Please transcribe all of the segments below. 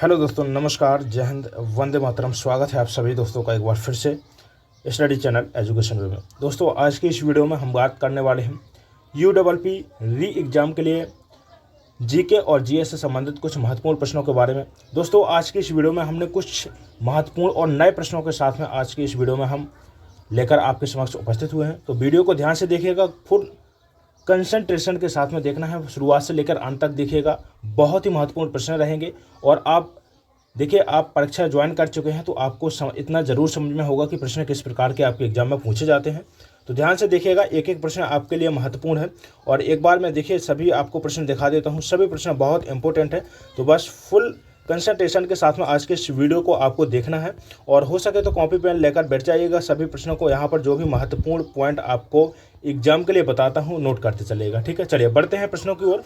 Hello दोस्तों, नमस्कार, जय हिंद, वंदे मातरम। स्वागत है आप सभी दोस्तों का एक बार फिर से स्टडी चैनल एजुकेशन वे में। दोस्तों, आज की इस वीडियो में हम बात करने वाले हैं UPPP री एग्ज़ाम के लिए जीके और जीएस से संबंधित कुछ महत्वपूर्ण प्रश्नों के बारे में। दोस्तों, आज की इस वीडियो में हमने कुछ महत्वपूर्ण और नए प्रश्नों के साथ में आज की इस वीडियो में हम लेकर आपके समक्ष उपस्थित हुए हैं। तो वीडियो को ध्यान से देखिएगा, फुल कंसंट्रेशन के साथ में देखना है, शुरुआत से लेकर अंत तक देखिएगा। बहुत ही महत्वपूर्ण प्रश्न रहेंगे और आप देखिए, आप परीक्षा ज्वाइन कर चुके हैं तो आपको इतना ज़रूर समझ में होगा कि प्रश्न किस प्रकार के आपके एग्जाम में पूछे जाते हैं। तो ध्यान से देखिएगा, एक एक प्रश्न आपके लिए महत्वपूर्ण है। और एक बार मैं देखिए सभी आपको प्रश्न दिखा देता हूँ, सभी प्रश्न बहुत इंपॉर्टेंट है। तो बस फुल कंसंट्रेशन के साथ में आज के इस वीडियो को आपको देखना है और हो सके तो कॉपी पेन लेकर बैठ जाइएगा। सभी प्रश्नों को यहाँ पर जो भी महत्वपूर्ण पॉइंट आपको एग्जाम के लिए बताता हूँ नोट करते चलिएगा। ठीक है, चलिए बढ़ते हैं प्रश्नों की ओर।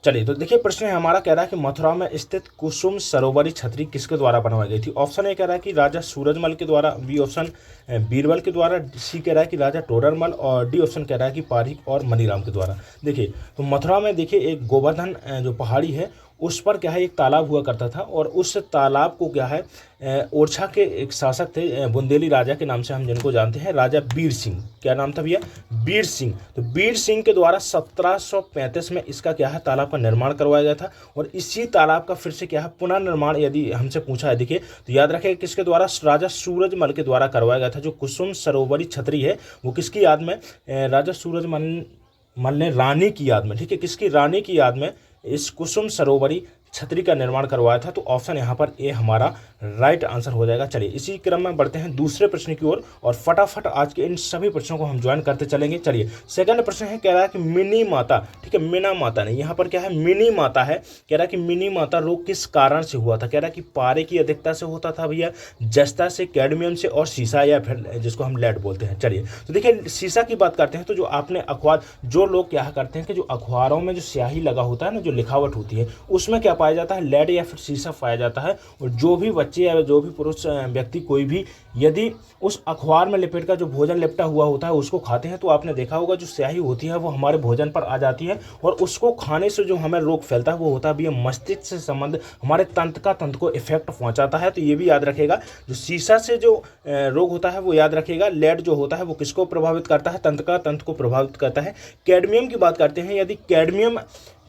चलिए, तो देखिए प्रश्न है हमारा, कह रहा है कि मथुरा में स्थित कुसुम सरोवरी छतरी किसके द्वारा बनवाई गई थी। ऑप्शन ए कह रहा है कि राजा सूरजमल के द्वारा, बी ऑप्शन बीरबल के द्वारा, सी कह रहा है कि राजा टोडरमल और डी ऑप्शन कह रहा है कि पारीक और मनीराम के द्वारा। देखिए, तो मथुरा में देखिए एक गोवर्धन जो पहाड़ी है उस पर क्या है एक तालाब हुआ करता था और उस तालाब को क्या है ओरछा के एक शासक थे, बुंदेली राजा के नाम से हम जिनको जानते हैं, राजा बीर सिंह। क्या नाम था भैया? बीर सिंह। तो बीर सिंह के द्वारा 1735 में इसका क्या है तालाब का निर्माण करवाया गया था और इसी तालाब का फिर से क्या है पुनर्निर्माण यदि हमसे पूछा है, देखिए तो याद रखें किसके द्वारा, राजा सूरजमल के द्वारा करवाया गया था। जो कुसुम सरोवरी छतरी है वो किसकी याद में, राजा सूरजमल ने रानी की याद में, ठीक है, किसकी, रानी की याद में इस कुसुम सरोवरी छतरी का निर्माण करवाया था। तो ऑप्शन यहाँ पर ए हमारा राइट आंसर हो जाएगा। चलिए इसी क्रम में बढ़ते हैं दूसरे प्रश्न की ओर और फटाफट आज के इन सभी प्रश्नों को हम ज्वाइन करते चलेंगे। चलिए, सेकंड प्रश्न है, कह रहा है कि मिनी माता, ठीक है, मीना माता नहीं, यहाँ पर क्या है मिनी माता है। कह रहा है कि मिनी माता रोग किस कारण से हुआ था। कह रहा है कि पारे की अधिकता से होता था भैया, जस्ता से, कैडमियम से और सीसा या फिर जिसको हम लेड बोलते हैं। चलिए, तो देखिए सीसा की बात करते हैं तो जो आपने अखबार, जो लोग क्या करते हैं कि जो अखबारों में जो स्याही लगा होता है ना, जो लिखावट होती है उसमें क्या पाया जाता है, लेड या फिर सीसा पाया जाता है। और जो भी बच्चे या जो भी पुरुष व्यक्ति कोई भी यदि उस अखबार में लपेट कर जो भोजन लिपटा हुआ होता है उसको खाते हैं तो आपने देखा होगा जो स्याही होती है वो हमारे भोजन पर आ जाती है और उसको खाने से जो हमें रोग फैलता है वो होता है भी मस्तिष्क से संबंध, हमारे तंत्र को इफेक्ट पहुंचाता है। तो ये भी याद रखेगा, जो सीसा से जो रोग होता है वो याद रखेगा। लेड जो होता है वो किसको प्रभावित करता है, तंत्र को प्रभावित करता है। कैडमियम की बात करते हैं, यदि कैडमियम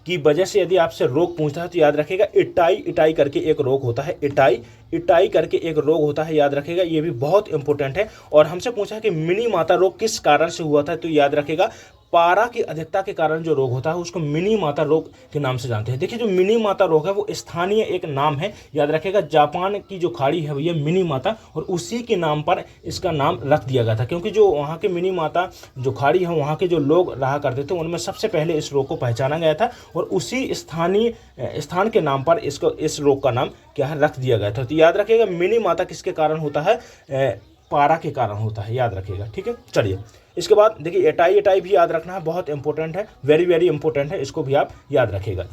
की वजह से यदि आपसे रोग पूछता है तो याद रखेगा इटाई करके एक रोग होता है, इटाई करके एक रोग होता है, याद रखेगा, ये भी बहुत इंपॉर्टेंट है। और हमसे पूछा है कि मिनी माता रोग किस कारण से हुआ था, तो याद रखेगा पारा की अधिकता के कारण जो रोग होता है उसको मिनी माता रोग के नाम से जानते हैं। देखिए, जो मिनी माता रोग है वो स्थानीय एक नाम है, याद रखेगा, जापान की जो खाड़ी है भैया मिनी माता, और उसी के नाम पर इसका नाम रख दिया गया था क्योंकि जो वहाँ के मिनी माता जो खाड़ी है वहाँ के जो लोग रहा करते थे उनमें सबसे पहले इस रोग को पहचाना गया था और उसी स्थान के नाम पर इसको इस रोग का नाम क्या है रख दिया गया था। तो याद रखेगा मिनी माता किसके कारण होता है, पारा के कारण होता है, याद रखेगा। ठीक है, चलिए इसके बाद देखिए एटाई भी याद रखना है, बहुत इंपॉर्टेंट है, वेरी इंपॉर्टेंट है, इसको भी आप याद रखेगा।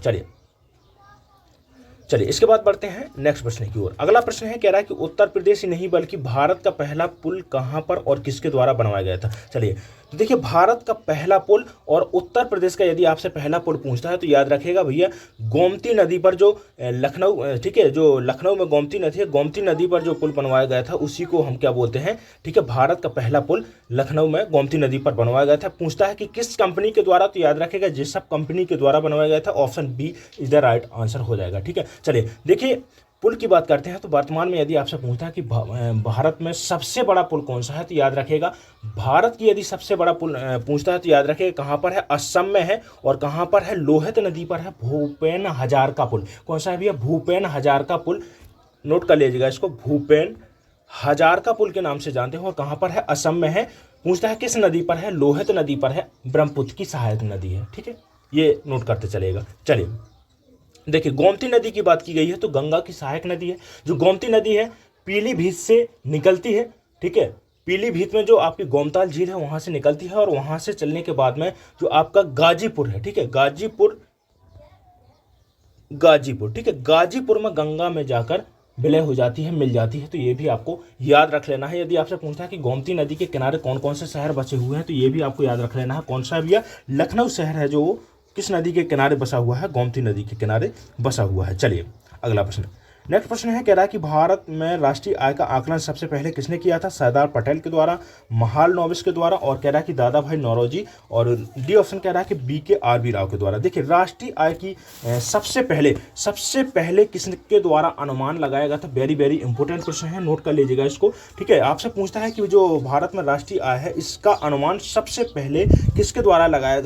चलिए इसके बाद बढ़ते हैं नेक्स्ट प्रश्न की ओर। अगला प्रश्न है, कह रहा है कि उत्तर प्रदेश ही नहीं बल्कि भारत का पहला पुल कहां पर और किसके द्वारा बनवाया गया था। चलिए, तो देखिए भारत का पहला पुल और उत्तर प्रदेश का यदि आपसे पहला पुल पूछता है तो याद रखेगा भैया गोमती नदी पर जो लखनऊ, ठीक है, जो लखनऊ में गोमती नदी है, गोमती नदी पर जो पुल बनवाया गया था उसी को हम क्या बोलते हैं, ठीक है, भारत का पहला पुल लखनऊ में गोमती नदी पर बनवाया गया था। पूछता है कि किस कंपनी के द्वारा, तो याद रखेगा जेसप कंपनी के द्वारा बनवाया गया था। Option B is the right answer हो जाएगा। ठीक है, चलिए देखिए पुल की बात करते हैं तो वर्तमान में यदि आपसे पूछता है कि भारत में सबसे बड़ा पुल कौन सा है तो याद रखेगा भारत की यदि सबसे बड़ा पुल पूछता है तो याद रखेगा कहाँ पर है, असम में है और कहाँ पर है, लोहित नदी पर है, भूपेन हजारिका पुल। कौन सा है भैया, भूपेन हजारिका पुल, नोट कर लीजिएगा इसको, भूपेन हजारिका पुल के नाम से जानते हैं और कहाँ पर है, असम में है। पूछता है किस नदी पर है, लोहित नदी पर है, ब्रह्मपुत्र की सहायक नदी है। ठीक है, ये नोट करते चलेगा। चलिए देखिए गोमती नदी की बात की गई है तो गंगा की सहायक नदी है। जो गोमती नदी है पीलीभीत से निकलती है, ठीक है, पीलीभीत में जो आपकी गोमताल झील है वहां से निकलती है और वहां से चलने के बाद में जो आपका गाजीपुर है, ठीक है, गाजीपुर, ठीक है, गाजीपुर में गंगा में जाकर विलय हो जाती है, मिल जाती है। तो ये भी आपको याद रख लेना है। यदि आपसे पूछता है कि गोमती नदी के किनारे कौन कौन से शहर बचे हुए हैं तो ये भी आपको याद रख लेना है। कौन सा भैया, लखनऊ शहर है जो किस नदी के किनारे बसा हुआ है, गोमती नदी के किनारे बसा हुआ है। चलिए अगला प्रश्न, नेक्स्ट प्रश्न है, कह रहा है कि भारत में राष्ट्रीय आय का आकलन सबसे पहले किसने किया था? सरदार पटेल के द्वारा, महालनोबिस के द्वारा, और कह रहा है कि दादा भाई नौरोजी, और डी ऑप्शन कह रहा है कि BKRB राव के द्वारा। देखिए राष्ट्रीय आय की सबसे पहले किसके द्वारा अनुमान लगाया गया था? वेरी वेरी इंपॉर्टेंट क्वेश्चन है, नोट कर लीजिएगा इसको। ठीक है, आपसे पूछता है कि जो भारत में राष्ट्रीय आय है इसका अनुमान सबसे पहले किसके द्वारा लगाया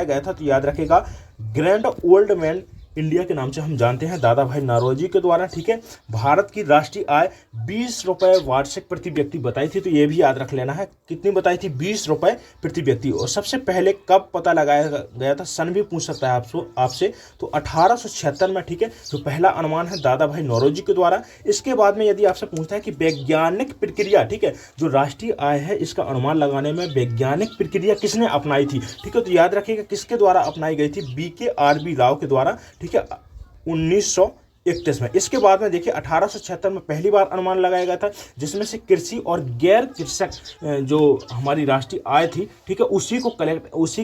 गया था? तो याद रखेगा ग्रैंड ओल्ड मैन इंडिया के नाम से हम जानते हैं दादा भाई नौरोजी के द्वारा। ठीक है, भारत की राष्ट्रीय आय 20 रुपये वार्षिक प्रति व्यक्ति बताई थी, तो ये भी याद रख लेना है। कितनी बताई थी? 20 रुपये प्रति व्यक्ति। और सबसे पहले कब पता लगाया गया था? सन भी पूछ सकता है आपसे, तो 1876 में। ठीक है, तो पहला अनुमान है दादा भाई नौरोजी के द्वारा। इसके बाद में यदि आपसे पूछता है कि वैज्ञानिक प्रक्रिया, ठीक है, जो राष्ट्रीय आय है इसका अनुमान लगाने में वैज्ञानिक प्रक्रिया किसने अपनाई थी? ठीक है, तो याद रखिएगा किसके द्वारा अपनाई गई थी? BKRB राव के द्वारा। ठीक है, 1931 में। इसके बाद में देखिए 1876 में पहली बार अनुमान लगाया गया था, जिसमें से कृषि और गैर कृषक जो हमारी राष्ट्रीय आय थी, ठीक है, उसी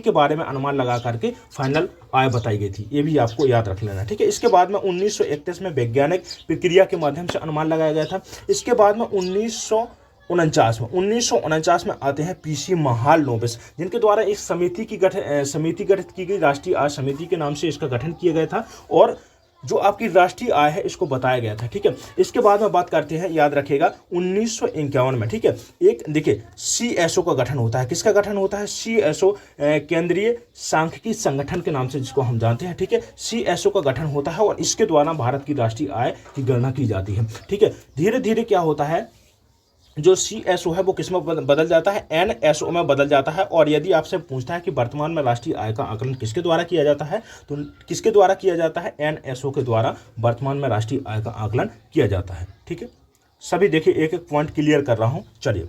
के बारे में अनुमान लगा करके फाइनल आय बताई गई थी। ये भी आपको याद रख लेना। ठीक है, इसके बाद में 1931 में वैज्ञानिक प्रक्रिया के माध्यम से अनुमान लगाया गया था। इसके बाद में 1949 में आते हैं PC महालनोबिस, जिनके द्वारा एक समिति गठित की गई, राष्ट्रीय आय समिति के नाम से इसका गठन किया गया था, और जो आपकी राष्ट्रीय आय है इसको बताया गया था। ठीक है, इसके बाद में बात करते हैं, याद रखिएगा 1951 में। ठीक है, एक देखिए CSO का गठन होता है। किसका गठन होता है? CSO, केंद्रीय सांख्यिकी संगठन के नाम से जिसको हम जानते हैं। ठीक है, CSO का गठन होता है और इसके द्वारा भारत की राष्ट्रीय आय की गणना की जाती है। ठीक है, धीरे धीरे क्या होता है, जो CSO है वो किस में बदल जाता है? NSO में बदल जाता है। और यदि आपसे पूछता है कि वर्तमान में राष्ट्रीय आय का आकलन किसके द्वारा किया जाता है, तो किसके द्वारा किया जाता है? NSO के द्वारा वर्तमान में राष्ट्रीय आय का आकलन किया जाता है। ठीक है, सभी देखिए एक एक पॉइंट क्लियर कर रहा हूं। चलिए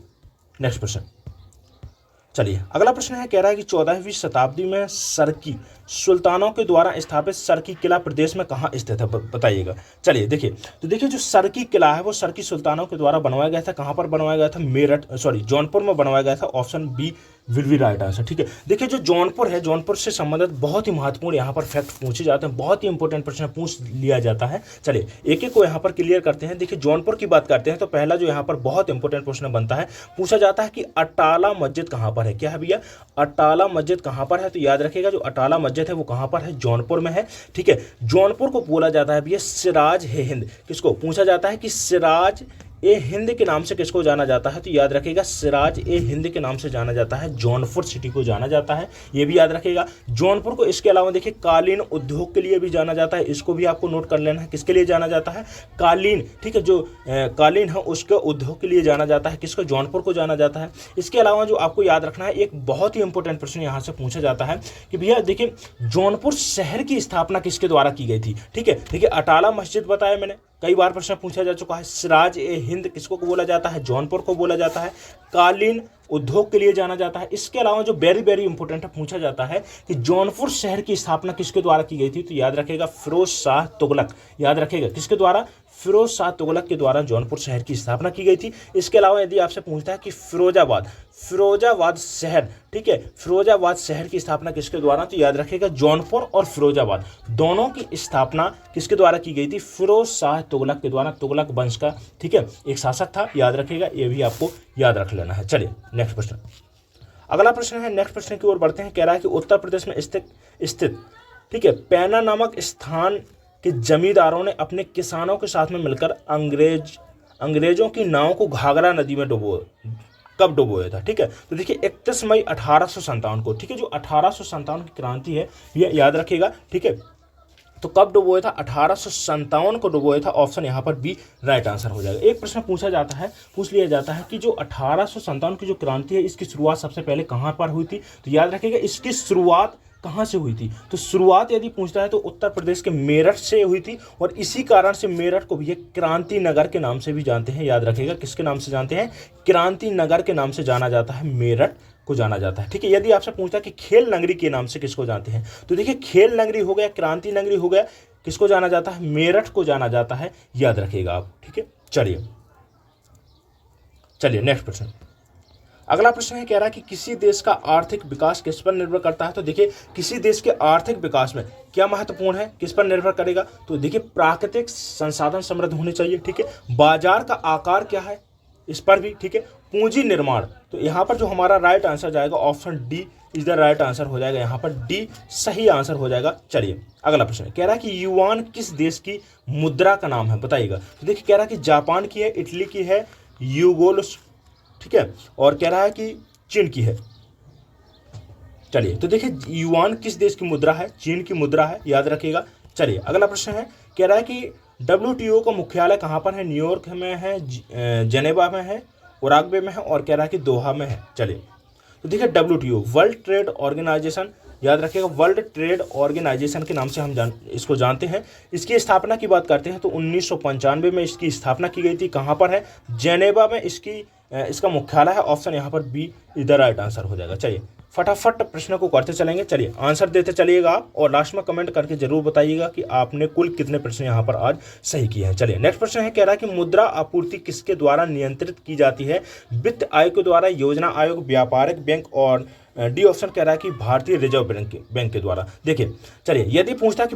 नेक्स्ट प्रश्न। चलिए अगला प्रश्न है, कह रहा है कि 14वीं शताब्दी में सरकी सुल्तानों के द्वारा स्थापित सरकी किला प्रदेश में कहाँ स्थित है? बताइएगा। चलिए देखिए, तो देखिए जो सरकी किला है वो सरकी सुल्तानों के द्वारा बनवाया गया था। कहाँ पर बनवाया गया था? जौनपुर में बनवाया गया था। Option B will be right answer. ठीक है, देखिए जो जौनपुर है, जौनपुर से संबंधित बहुत ही महत्वपूर्ण यहाँ पर फैक्ट पूछे जाते हैं, बहुत ही इंपॉर्टेंट प्रश्न पूछ लिया जाता है। चलिए एक एक को यहाँ पर क्लियर करते हैं। देखिए जौनपुर की बात करते हैं तो पहला जो यहाँ पर बहुत इंपॉर्टेंट प्रश्न बनता है, पूछा जाता है कि अटाला मस्जिद कहाँ पर है? क्या है भैया? अटाला मस्जिद कहाँ पर है? तो याद रखिएगा जो अटाला मस्जिद है वो कहाँ पर है? जौनपुर में है। ठीक है, जौनपुर को बोला जाता है भैया सिराज ए हिंद। किसको पूछा जाता है कि सिराज ए हिंद के नाम से किसको जाना जाता है? तो याद रखिएगा सिराज ए हिंद के नाम से जाना जाता है, जौनपुर सिटी को जाना जाता है। ये भी याद रखिएगा। जौनपुर को इसके अलावा देखिए कालीन उद्योग के लिए भी जाना जाता है, इसको भी आपको नोट कर लेना है। किसके लिए जाना जाता है? कालीन। ठीक है, जो कालीन है उसके उद्योग के लिए जाना जाता है। किसको? जौनपुर को जाना जाता है। इसके अलावा जो आपको याद रखना है, एक बहुत ही इंपॉर्टेंट प्रश्न यहाँ से पूछा जाता है कि भैया देखिए जौनपुर शहर की स्थापना किसके द्वारा की गई थी? ठीक है, देखिए अटाला मस्जिद बताया मैंने, कई बार प्रश्न पूछा जा चुका है। सिराज ए हिंद किसको बोला जाता है? जौनपुर को बोला जाता है। कालीन उद्योग के लिए जाना जाता है। इसके अलावा जो वेरी वेरी इंपॉर्टेंट है, पूछा जाता है कि जौनपुर शहर की स्थापना किसके द्वारा की गई थी? तो याद रखेगा फिरोज शाह तुगलक। याद रखेगा किसके द्वारा? फिरोज शाह तुगलक के द्वारा जौनपुर शहर की स्थापना की गई थी। इसके अलावा यदि आपसे पूछता है कि फिरोजाबाद शहर, ठीक है, फिरोजाबाद शहर की स्थापना किसके द्वारा? तो याद रखेगा जौनपुर और फिरोजाबाद दोनों की स्थापना किसके द्वारा की गई थी? फिरोज शाह तुगलक के द्वारा। तुगलक वंश का, ठीक है, एक शासक था। याद रखेगा, ये भी आपको याद रख लेना है। चलिए नेक्स्ट प्रश्न। अगला प्रश्न है, नेक्स्ट प्रश्न की ओर बढ़ते हैं। कह रहा है कि उत्तर प्रदेश में स्थित ठीक है पैना नामक स्थान के जमींदारों ने अपने किसानों के साथ में मिलकर अंग्रेजों की नाव को घाघरा नदी में कब डुबोया था? ठीक है, तो देखिए 31 मई 1857 को। ठीक है, जो 1857 की क्रांति है ये याद रखिएगा। ठीक है, तो कब डुबोया था? 1857 को डुबोया था। ऑप्शन यहाँ पर बी राइट आंसर हो जाएगा। एक प्रश्न पूछ लिया जाता है कि जो 1857 की जो क्रांति है इसकी शुरुआत सबसे पहले कहाँ पर हुई थी? तो याद रखिएगा इसकी शुरुआत कहाँ से हुई थी? तो शुरुआत यदि पूछता है तो उत्तर प्रदेश के मेरठ से हुई थी, और इसी कारण से मेरठ को भी क्रांति नगर के नाम से भी जानते हैं। याद रखिएगा किसके नाम से जानते हैं? क्रांति नगर के नाम से जाना जाता है, मेरठ को जाना जाता है। ठीक है, यदि आपसे पूछता है कि खेल नगरी के नाम से किसको जानते हैं? तो देखिए खेल नगरी हो गया, क्रांति नगरी हो गया, किसको जाना जाता है? मेरठ को जाना जाता है। याद रखिएगा आप। ठीक है, चलिए नेक्स्ट प्रश्न। अगला प्रश्न है, कह रहा है कि किसी देश का आर्थिक विकास किस पर निर्भर करता है। तो देखिए किसी देश के आर्थिक विकास में क्या महत्वपूर्ण है, किस पर निर्भर करेगा। तो देखिए प्राकृतिक संसाधन समृद्ध होने चाहिए, ठीक है। बाजार का आकार क्या है, इस पर भी, ठीक है। पूंजी निर्माण, तो यहाँ पर जो हमारा राइट आंसर जाएगा option D is the right answer हो जाएगा, यहाँ पर डी सही आंसर हो जाएगा। चलिए अगला प्रश्न कह रहा है कि युआन किस देश की मुद्रा का नाम है, बताइएगा। तो देखिए कह रहा है कि जापान की है, इटली की है, यूगोस, ठीक है, और कह रहा है कि चीन की है। चलिए तो देखिए युआन किस देश की मुद्रा है, चीन की मुद्रा है, याद रखिएगा। चलिए अगला प्रश्न है, कह रहा है कि WTO का मुख्यालय कहाँ पर है, न्यूयॉर्क में है, जेनेवा में है, उराग्वे में है, और कह रहा है कि दोहा में है। चलिए तो देखिए WTO वर्ल्ड ट्रेड ऑर्गेनाइजेशन, याद रखिएगा, वर्ल्ड ट्रेड ऑर्गेनाइजेशन के नाम से हम इसको जानते हैं। इसकी स्थापना की बात करते हैं तो 1995 में इसकी स्थापना की गई थी। कहाँ पर है, जेनेवा में इसका मुख्यालय है। ऑप्शन यहाँ पर बी इधर राइट आंसर हो जाएगा। चलिए फटाफट प्रश्न को करते चलेंगे, चलिए आंसर देते चलिएगा आप, और लास्ट में कमेंट करके जरूर बताइएगा कि आपने कुल कितने प्रश्न यहाँ पर आज सही किए हैं। चलिए नेक्स्ट प्रश्न है, कह रहा है कि मुद्रा आपूर्ति किसके द्वारा नियंत्रित की जाती है। वित्त आयोग के द्वारा, योजना आयोग, व्यापारिक बैंक, और डी ऑप्शन कह रहा है कि भारतीय रिजर्व बैंक के द्वारा। देखिए चलिए यदि पूछता है कि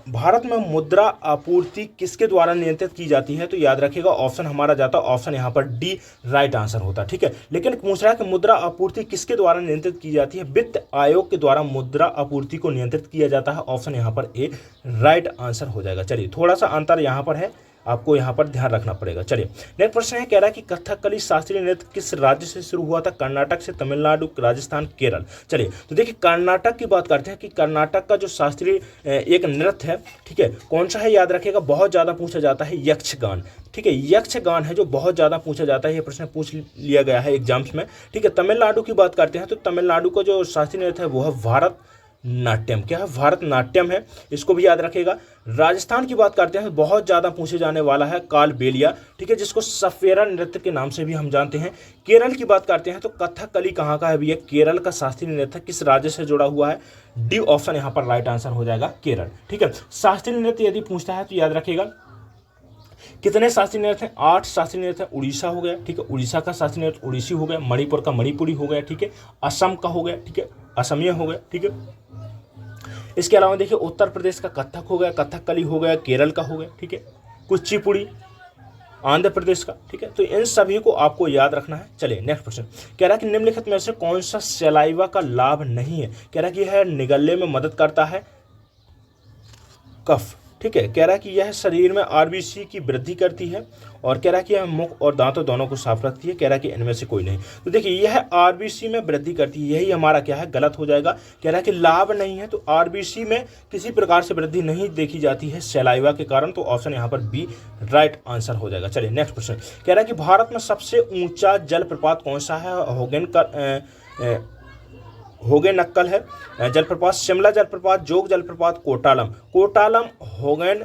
भारत में मुद्रा आपूर्ति किसके द्वारा नियंत्रित की जाती है, तो याद रखिएगा ऑप्शन हमारा जाता है ऑप्शन यहाँ पर डी राइट आंसर होता है, ठीक है। लेकिन पूछ रहा है कि मुद्रा आपूर्ति किसके द्वारा नियंत्रित की जाती है, वित्त आयोग के द्वारा मुद्रा आपूर्ति को नियंत्रित किया जाता है। ऑप्शन यहाँ पर ए राइट आंसर हो जाएगा। चलिए थोड़ा सा अंतर यहाँ पर है, आपको यहाँ पर ध्यान रखना पड़ेगा। चलिए नेक्स्ट प्रश्न है, कह रहा है कि कथकली शास्त्रीय नृत्य किस राज्य से शुरू हुआ था, कर्नाटक से, तमिलनाडु, राजस्थान, केरल। चलिए तो देखिए कर्नाटक की बात करते हैं कि कर्नाटक का जो शास्त्रीय एक नृत्य है, ठीक है, कौन सा है, याद रखिएगा, बहुत ज़्यादा पूछा जाता है, यक्षगान, ठीक है, यक्षगान है जो बहुत ज़्यादा पूछा जाता है। ये प्रश्न पूछ लिया गया है एग्जाम्स में, ठीक है। तमिलनाडु की बात करते हैं तो तमिलनाडु का जो शास्त्रीय नृत्य है वो है भारत नाट्यम, क्या है, भारत नाट्यम है, इसको भी याद रखिएगा। राजस्थान की बात करते हैं, बहुत ज़्यादा पूछे जाने वाला है कालबेलिया, ठीक है, जिसको सफेरा नृत्य के नाम से भी हम जानते हैं। केरल की बात करते हैं तो कथकली कहाँ का है भैया, केरल का शास्त्रीय नृत्य किस राज्य से जुड़ा हुआ है, डी ऑप्शन यहाँ पर राइट आंसर हो जाएगा, केरल, ठीक है। शास्त्रीय नृत्य यदि पूछता है तो याद रखिएगा कितने शास्त्रीय नृत्य हैं, 8 शास्त्रीय नृत्य। उड़ीसा हो गया, ठीक है, उड़ीसा का शास्त्रीय नृत्य उड़ीसी हो गया, मणिपुर का मणिपुरी हो गया, ठीक है, असम का हो गया, ठीक है, असमिया हो गया, ठीक है। इसके अलावा देखिए उत्तर प्रदेश का कथक हो गया, कथकली हो गया, केरल का हो गया, ठीक है, कुचिपुड़ी आंध्र प्रदेश का, ठीक है। तो इन सभी को आपको याद रखना है। चलिए नेक्स्ट प्रश्न कह रहा है कि निम्नलिखित में से कौन सा सलाइवा का लाभ नहीं है, कह रहा है कि यह निगलने में मदद करता है, कफ, ठीक है, कह रहा है कि यह शरीर में आरबीसी की वृद्धि करती है, और कह रहा है कि यह मुख और दांतों दोनों को साफ रखती है। कह रहा है कि इनमें से कोई नहीं। तो देखिए यह आरबीसी में वृद्धि करती है, यही हमारा क्या है, गलत हो जाएगा। कह रहा है कि लाभ नहीं है, तो आरबीसी में किसी प्रकार से वृद्धि नहीं देखी जाती है सलाइवा के कारण, तो ऑप्शन यहाँ पर बी राइट आंसर हो जाएगा। चलिए नेक्स्ट प्रश्न कह रहा है कि भारत में सबसे ऊंचा जलप्रपात कौन सा है, होगेनक्कल है जलप्रपात, शिमला जलप्रपात, जोग जलप्रपात, कोटालम होगेन,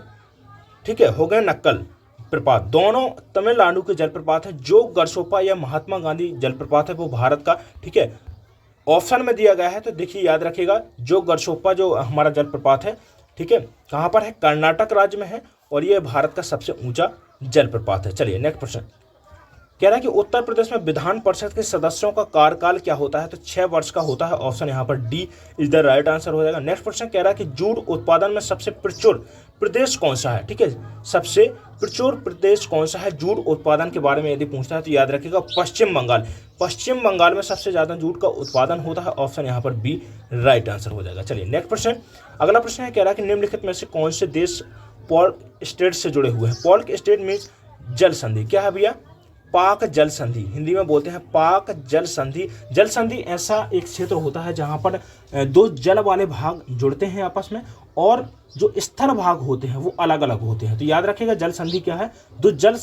ठीक है, होगेनक्कल प्रपात, दोनों तमिलनाडु के जलप्रपात है। जो गरसोपा या महात्मा गांधी जलप्रपात है वो भारत का, ठीक है, ऑप्शन में दिया गया है। तो देखिए याद रखिएगा जो गरसोपा जो हमारा जलप्रपात है, ठीक है, कहाँ पर है, कर्नाटक राज्य में है, और ये भारत का सबसे ऊंचा जलप्रपात है। चलिए नेक्स्ट प्रश्न कह रहा है कि उत्तर प्रदेश में विधान परिषद के सदस्यों का कार्यकाल क्या होता है, तो 6 वर्ष का होता है। ऑप्शन यहाँ पर D is the right answer हो जाएगा। नेक्स्ट प्रश्न कह रहा है कि जूट उत्पादन में सबसे प्रचुर प्रदेश कौन सा है, ठीक है, सबसे प्रचुर प्रदेश कौन सा है जूट उत्पादन के बारे में यदि पूछता है तो याद रखिएगा पश्चिम बंगाल, पश्चिम बंगाल में सबसे ज्यादा जूट का उत्पादन होता है। ऑप्शन यहाँ पर बी राइट आंसर हो जाएगा। चलिए नेक्स्ट प्रश्न, अगला प्रश्न है कह रहा है कि निम्नलिखित में से कौन से देश पोर्क स्टेट से जुड़े हुए हैं। पोर्क स्टेट मीन्स जल संधि, क्या है भैया, पाक जल संधि, हिंदी में बोलते हैं पाक जल संधि। जल संधि ऐसा एक क्षेत्र होता है जहां पर दो जल वाले भाग जुड़ते हैं आपस में, और जो स्थल भाग होते हैं वो अलग अलग होते हैं। तो याद रखिएगा जल संधि क्या है, दो जल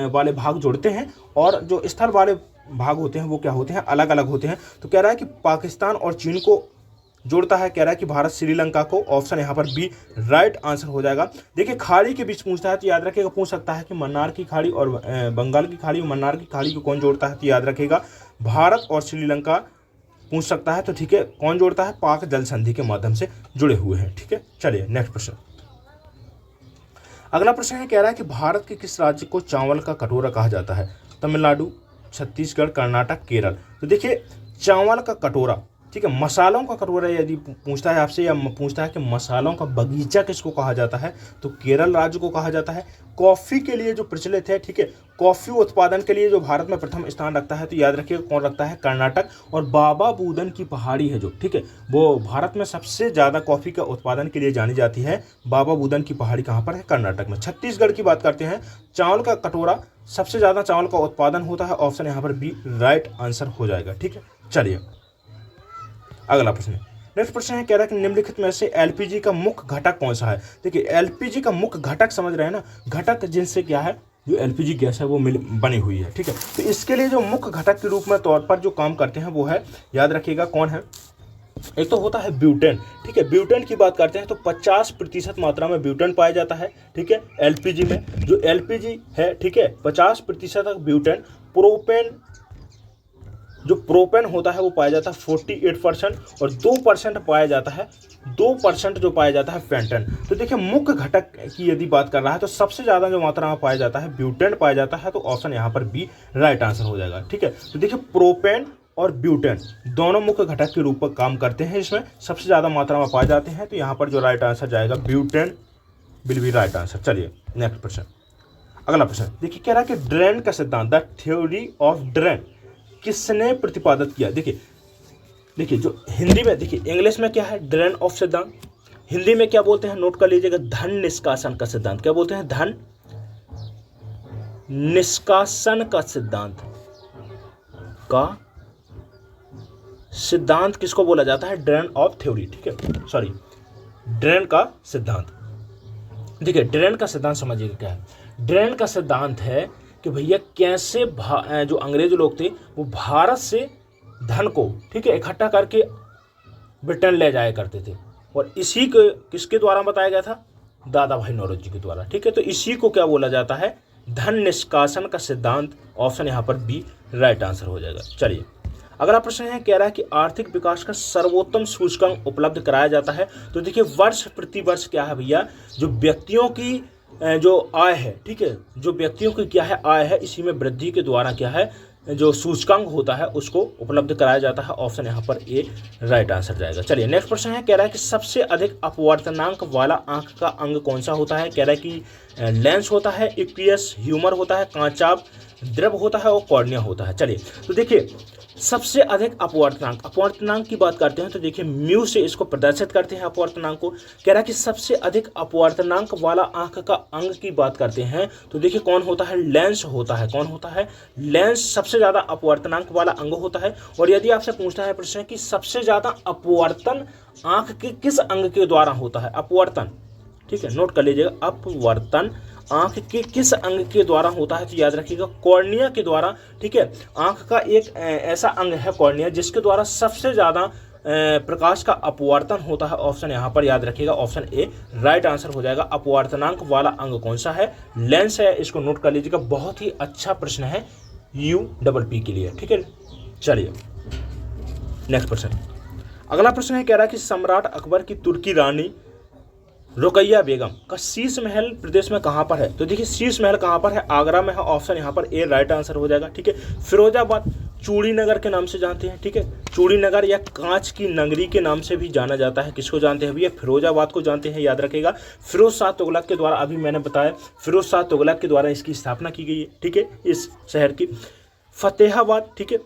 वाले भाग जुड़ते हैं और जो स्थल वाले भाग होते हैं वो क्या होते हैं, अलग अलग होते हैं। तो कह रहा है कि पाकिस्तान और चीन को जोड़ता है, कह रहा है कि भारत श्रीलंका को। ऑप्शन यहाँ पर बी राइट आंसर हो जाएगा। देखिए खाड़ी के बीच पूछता है तो याद रखिएगा, पूछ सकता है कि मन्नार की खाड़ी और बंगाल की खाड़ी, मन्नार की खाड़ी को कौन जोड़ता है, तो याद रखिएगा भारत और श्रीलंका पूछ सकता है। तो ठीक है, कौन जोड़ता है, पाक जल संधि के माध्यम से जुड़े हुए हैं। ठीक है, चलिए नेक्स्ट प्रश्न, अगला प्रश्न है, कह रहा है कि भारत के किस राज्य को चावल का कटोरा कहा जाता है। तमिलनाडु, छत्तीसगढ़, कर्नाटक, केरल। तो देखिए चावल का कटोरा, ठीक है, मसालों का कटोरा यदि पूछता है आपसे, या पूछता है कि मसालों का बगीचा किसको कहा जाता है, तो केरल राज्य को कहा जाता है। कॉफ़ी के लिए जो प्रचलित है, ठीक है, कॉफ़ी उत्पादन के लिए जो भारत में प्रथम स्थान रखता है, तो याद रखिएगा कौन रखता है, कर्नाटक। और बाबा बूदन की पहाड़ी है जो, ठीक है, वो भारत में सबसे ज़्यादा कॉफ़ी का उत्पादन के लिए जानी जाती है। बाबा बूदन की पहाड़ी कहाँ पर है, कर्नाटक में। छत्तीसगढ़ की बात करते हैं, चावल का कटोरा, सबसे ज़्यादा चावल का उत्पादन होता है, ऑप्शन यहाँ पर बी राइट आंसर हो जाएगा। ठीक है, चलिए अगला प्रश्न। नेक्स्ट प्रश्न है, कह रहा है कि निम्नलिखित में से एलपीजी का मुख्य घटक कौन सा है। देखिए एलपीजी का मुख्य घटक समझ रहे हैं ना, घटक जिनसे क्या है, जो एलपीजी गैस है वो बनी हुई है। ठीक है, तो इसके लिए जो मुख्य घटक के रूप में तौर पर जो काम करते हैं वो है, याद रखिएगा कौन है, एक तो होता है ब्यूटेन। ठीक है, ब्यूटेन की बात करते हैं तो 50% मात्रा में ब्यूटेन पाया जाता है। ठीक है, एलपीजी में जो एलपीजी है, ठीक है, 50% ब्यूटेन। प्रोपेन, जो प्रोपेन होता है वो पाया जाता है 48%, और 2% पाया जाता है, 2% जो पाया जाता है पेंटेन। तो देखिए मुख्य घटक की यदि बात कर रहा है तो सबसे ज़्यादा जो मात्रा में पाया जाता है ब्यूटेन पाया जाता है, तो ऑप्शन यहाँ पर बी राइट आंसर हो जाएगा। ठीक है, तो देखिए प्रोपेन और ब्यूटेन दोनों मुख्य घटक के रूप में काम करते हैं, इसमें सबसे ज़्यादा मात्रा में पाए जाते हैं, तो यहाँ पर जो राइट आंसर जाएगा butane will be right answer. चलिए नेक्स्ट प्रश्न, अगला प्रश्न देखिए, कह रहा है कि ड्रेन का सिद्धांत, द थ्योरी ऑफ ड्रेन, किसने प्रतिपादित किया। देखिए जो हिंदी में, देखिए इंग्लिश में क्या है, ड्रेन ऑफ सिद्धांत, हिंदी में क्या बोलते हैं, नोट कर लीजिएगा, धन निष्कासन का सिद्धांत। क्या बोलते हैं, धन निष्कासन का सिद्धांत। का सिद्धांत किसको बोला जाता है, ड्रेन ऑफ थ्योरी। ठीक है, सॉरी, ड्रेन का सिद्धांत। देखिए ड्रेन का सिद्धांत समझिएगा क्या है, ड्रेन का सिद्धांत है कि भैया कैसे जो अंग्रेज लोग थे वो भारत से धन को, ठीक है, इकट्ठा करके ब्रिटेन ले जाया करते थे, और इसी को किसके द्वारा बताया गया था, दादा भाई नौरोजी के द्वारा। ठीक है, तो इसी को क्या बोला जाता है, धन निष्कासन का सिद्धांत। ऑप्शन यहाँ पर बी राइट आंसर हो जाएगा। चलिए अगला प्रश्न है, कह रहा है कि आर्थिक विकास का सर्वोत्तम सूचकांक उपलब्ध कराया जाता है। तो देखिए वर्ष प्रति वर्ष क्या है भैया, जो व्यक्तियों की जो आय है, ठीक है, जो व्यक्तियों की क्या है आय है, इसी में वृद्धि के द्वारा क्या है, जो सूचकांक होता है उसको उपलब्ध कराया जाता है। ऑप्शन यहाँ पर ए राइट आंसर जाएगा। चलिए नेक्स्ट प्रश्न है, कह रहा है कि सबसे अधिक अपवर्तनांक वाला आंख का अंग कौन सा होता है। कह रहा है कि लेंस होता है, इक्वियस ह्यूमर होता है, कांचाभ द्रव होता है, और कॉर्निया होता है। चलिए तो देखिए सबसे अधिक अपवर्तनांक की बात करते हैं तो देखिए म्यू से इसको प्रदर्शित करते हैं अपवर्तनांक को। कह रहा है कि सबसे अधिक अपवर्तनांक वाला आंख का अंग की बात करते हैं तो देखिए कौन होता है, लेंस होता है। कौन होता है, लेंस सबसे ज़्यादा अपवर्तनांक वाला अंग होता है। और यदि आपसे पूछता है प्रश्न कि सबसे ज़्यादा अपवर्तन आंख के किस अंग के द्वारा होता है, अपवर्तन, ठीक है, नोट कर लीजिएगा, अपवर्तन आंख के किस अंग के द्वारा होता है, तो याद रखिएगा कॉर्निया के द्वारा। ठीक है, आंख का एक ऐसा अंग है कॉर्निया जिसके द्वारा सबसे ज़्यादा प्रकाश का अपवर्तन होता है। ऑप्शन यहाँ पर याद रखिएगा, ऑप्शन ए राइट आंसर हो जाएगा। अपवर्तनांक वाला अंग कौन सा है, लेंस है, इसको नोट कर लीजिएगा। बहुत ही अच्छा प्रश्न है UPP के लिए। ठीक है, चलिए नेक्स्ट प्रश्न, अगला प्रश्न है, कह रहा है कि सम्राट अकबर की तुर्की रानी रुकैया बेगम का शीश महल प्रदेश में कहाँ पर है। तो देखिए शीश महल कहाँ पर है, आगरा में है। ऑप्शन यहाँ पर ए राइट आंसर हो जाएगा। ठीक है, फिरोजाबाद चूड़ी नगर के नाम से जानते हैं। ठीक है, चूड़ी नगर या कांच की नगरी के नाम से भी जाना जाता है। किसको जानते हैं भैया, फिरोजाबाद को जानते हैं, याद रखेगा। फिरोज शाह तुगलक के द्वारा, अभी मैंने बताया फिरोज शाह तुगलक के द्वारा इसकी स्थापना की गई है। ठीक है, इस शहर की। फतेहाबाद, ठीक है,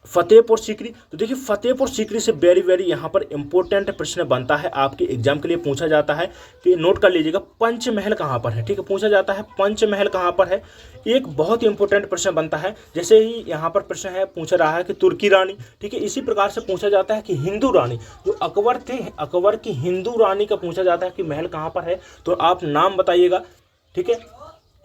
फतेहपुर सीकरी। तो देखिए फतेहपुर सीकरी से वेरी यहाँ पर इंपॉर्टेंट प्रश्न बनता है, आपके एग्जाम के लिए पूछा जाता है कि नोट कर लीजिएगा पंचमहल कहाँ पर है। ठीक है, पूछा जाता है पंचमहल कहाँ पर है। एक बहुत ही इंपॉर्टेंट प्रश्न बनता है, जैसे ही यहाँ पर प्रश्न है पूछा रहा है कि तुर्की रानी। ठीक है, इसी प्रकार से पूछा जाता है कि हिंदू रानी, जो अकबर थे, अकबर की हिंदू रानी का पूछा जाता है कि महल कहाँ पर है, तो आप नाम बताइएगा। ठीक है,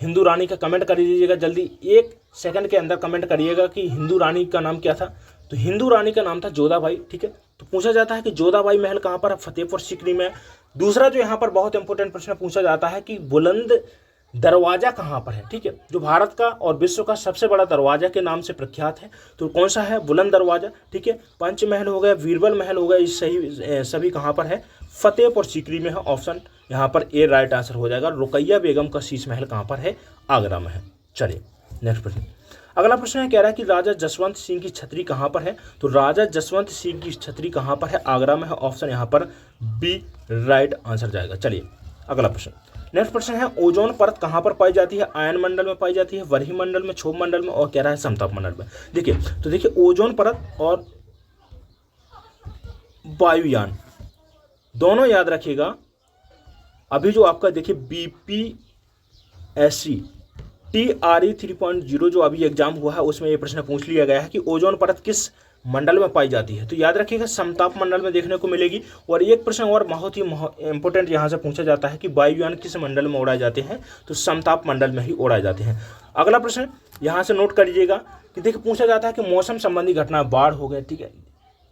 हिंदू रानी का कमेंट कर दीजिएगा जल्दी, 1 सेकंड के अंदर कमेंट करिएगा कि हिंदू रानी का नाम क्या था। तो हिंदू रानी का नाम था जोधाबाई। ठीक है, तो पूछा जाता है कि जोधाबाई महल कहाँ पर है, फतेहपुर सीकरी में। दूसरा जो यहाँ पर बहुत इंपॉर्टेंट प्रश्न पूछा जाता है कि बुलंद दरवाजा कहाँ पर है। ठीक है, जो भारत का और विश्व का सबसे बड़ा दरवाजा के नाम से प्रख्यात है, तो कौन सा है, बुलंद दरवाजा। ठीक है, पंचमहल हो गया, बीरबल महल हो गया, ये सभी कहाँ पर है, फतेहपुर सीकरी में है। ऑप्शन यहाँ पर ए राइट आंसर हो जाएगा। रुकैया बेगम का शीश महल कहाँ पर है, आगरा में है। चलिए नेक्स्ट प्रश्न, अगला प्रश्न है, कह रहा है कि राजा जसवंत सिंह की छतरी कहाँ पर है? तो राजा जसवंत सिंह की छतरी कहाँ पर है? आगरा में है। ऑप्शन यहाँ पर बी राइट आंसर जाएगा। चलिए अगला प्रश्न, नेक्स्ट प्रश्न है, ओजोन परत कहाँ पर पाई जाती है? आयन मंडल में पाई जाती है, वरही मंडल में, क्षोभ मंडल में, और कह रहा है समताप मंडल में। देखिए तो देखिए ओजोन परत और वायुयान दोनों याद रखिएगा। अभी जो आपका देखिए BPSC TRE 3.0 जो अभी एग्जाम हुआ है उसमें ये प्रश्न पूछ लिया गया है कि ओजोन परत किस मंडल में पाई जाती है? तो याद रखिएगा समताप मंडल में देखने को मिलेगी। और एक प्रश्न और बहुत ही इंपॉर्टेंट यहाँ से पूछा जाता है कि वायुयान किस मंडल में उड़ाए जाते हैं? तो समताप मंडल में ही उड़ाए जाते हैं। अगला प्रश्न यहाँ से नोट कर लीजिएगा कि देखिए पूछा जाता है कि मौसम संबंधी घटना, बाढ़ हो गया, ठीक है,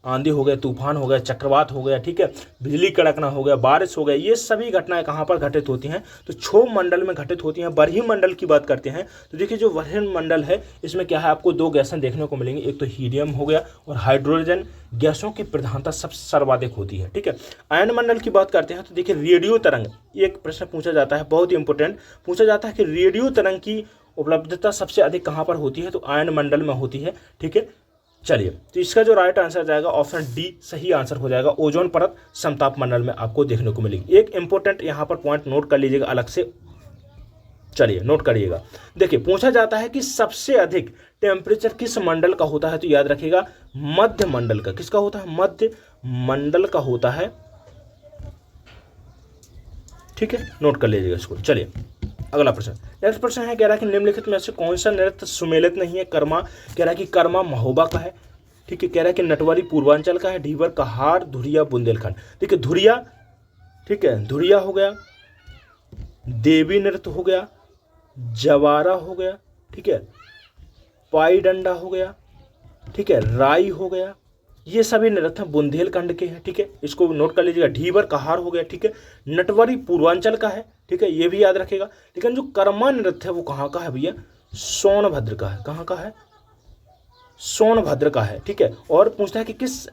आंधी हो गया, तूफान हो गया, चक्रवात हो गया, ठीक है, बिजली कड़कना हो गया, बारिश हो गया, ये सभी घटनाएं कहाँ पर घटित होती हैं? तो क्षोभ मंडल में घटित होती हैं। वरही मंडल की बात करते हैं तो देखिए जो वरही मंडल है इसमें क्या है, आपको दो गैसें देखने को मिलेंगी, एक तो हीलियम हो गया और हाइड्रोजन गैसों की प्रधानता सब सर्वाधिक होती है, ठीक है। आयन मंडल की बात करते हैं तो देखिए रेडियो तरंग, एक प्रश्न पूछा जाता है बहुत ही इंपॉर्टेंट, पूछा जाता है कि रेडियो तरंग की उपलब्धता सबसे अधिक कहाँ पर होती है? तो आयन मंडल में होती है, ठीक है। चलिए तो इसका जो राइट आंसर जाएगा ऑप्शन डी सही आंसर हो जाएगा। ओजोन परत समताप मंडल में आपको देखने को मिलेगी। एक इंपॉर्टेंट यहाँ पर पॉइंट नोट कर लीजिएगा अलग से, चलिए नोट करिएगा। देखिए पूछा जाता है कि सबसे अधिक टेम्परेचर किस मंडल का होता है? तो याद रखिएगा मध्य मंडल का। किसका होता है? मध्य मंडल का होता है, ठीक है, नोट कर लीजिएगा इसको। चलिए अगला प्रश्न, नेक्स्ट प्रश्न है, कह रहा है कि निम्नलिखित में से कौन सा नृत्य सुमेलित नहीं है? कर्मा, कह रहा है कि कर्मा महोबा का है, ठीक है, कह रहा है कि नटवरी पूर्वांचल का है, ढीवर कहार, धुरिया बुंदेलखंड। देखिए धुरिया, ठीक है, धुरिया हो गया, देवी नृत्य हो गया, जवारा हो गया, ठीक है, पाई डंडा हो गया, ठीक है, राई हो गया, ये सभी नृत्य बुंदेलखंड के हैं, ठीक है, इसको नोट कर लीजिएगा। ढीवर कहार हो गया, ठीक है, नटवरी पूर्वांचल का है, ठीक है, ये भी याद रखेगा। लेकिन जो कर्मा नृत्य है वो कहाँ का है भैया? सोनभद्र का है। कहाँ का है? सोनभद्र का है, ठीक है। और पूछता है कि किस